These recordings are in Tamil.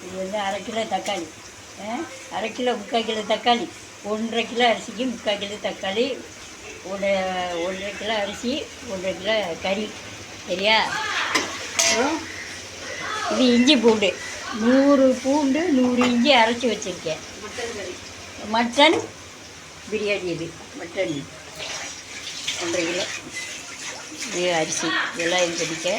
இது வந்து 1/2 கிலோ தக்காளி, 1/2 கிலோ 3/4 கிலோ தக்காளி, 1/2 கிலோ அரிசிக்கு 3/4 கிலோ தக்காளி, 1/2 கிலோ அரிசி, 1/2 கிலோ கறி. சரியா? அப்புறம் இது இஞ்சி பூண்டு 100 பூண்டு 100 இஞ்சி அரைச்சி வச்சுருக்கேன். மட்டன் பிரியாணி. இது மட்டன் 1/2 கிலோ. இது அரிசி இதெல்லாம் இது பண்ணிக்க.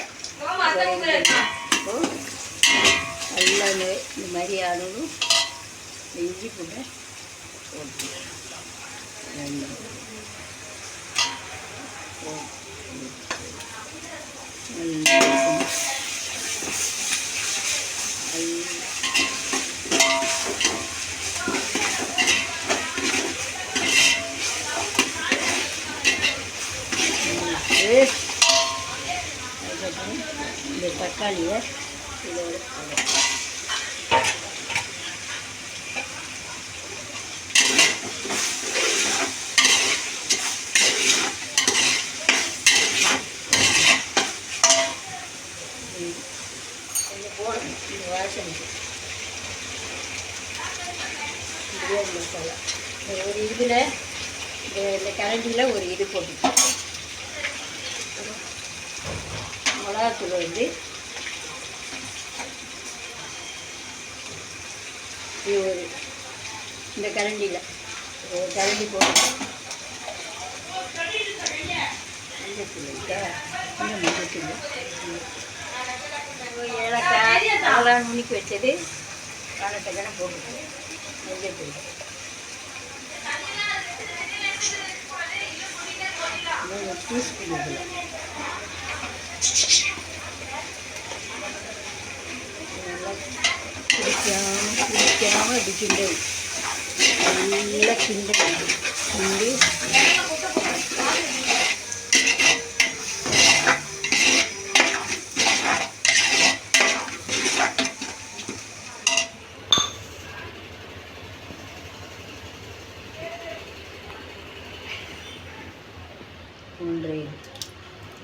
நல்லா இந்த மாதிரி ஆனதும் இஞ்சி பூண்டை போட்டு அதுக்கப்புறம் இந்த தக்காளியை இதோட கொஞ்சம் போடணும். இந்த வாசனைக்கு பிரியாணி மசாலா ஒரு இதில் இந்த கரண்டியில் ஒரு இது போட்டு மிளகாத்தூள் வந்து இது ஒரு இந்த கரண்டியில் ஒரு கரண்டி போட்டு மஞ்சத்தூள் இருக்கா, இந்த மஞ்சத்தூள் ஏலக்காய் அதெல்லாம் நுணுக்கி வச்சது காலத்தக்கன போட்டு மஞ்சத்தூள் டீஸ்பூன் இதில் நல்லா பிடிக்காமல் இப்படி கிண்டல் நல்லா கிண்டல் கிண்டி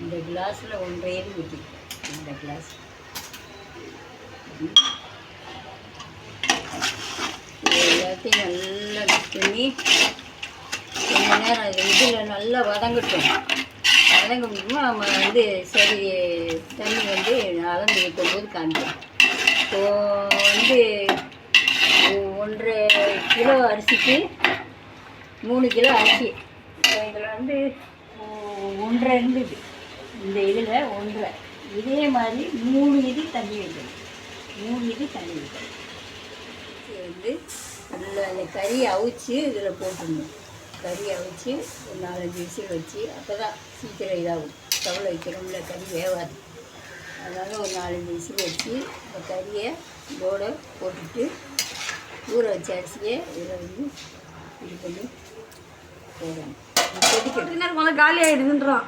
இந்த கிளாஸில் 1.5 ஊற்றி இந்த கிளாஸ் எல்லாத்தையும் நல்லா மிக்ஸ் பண்ணி கொஞ்ச நேரம் அது இதில் நல்லா வதங்கட்டும். வதங்க முடியுமா நம்ம வந்து சரி தண்ணி வந்து அளந்து வைக்கும்போது காமிக்கும். ஸோ வந்து 1.5 கிலோ அரிசிக்கு 3 கிலோ அரிசி. இதில் வந்து 1.5 இருந்தது. இந்த இதில் 1.5 இதே மாதிரி 3 இது தண்ணி வைக்கணும். 3 இது தண்ணி வைக்கணும். வந்து நல்லா அந்த கறியை அவிச்சு இதில் போட்டுடணும். கறி அவிச்சு ஒரு 4-5 விசில் வச்சு அப்போ தான் சீக்கிரம் இதாகும். ஸ்டவ்வில் வைக்கிறோம்ல கறி வேகாது. அதனால் ஒரு 4-5 விசில் வச்சு அந்த கறியை இதோடு போட்டுட்டு ஊற வச்ச அரிசியை இதில் வந்து இது பண்ணி போடணும். காலி ஆகிடுதுன்றான்.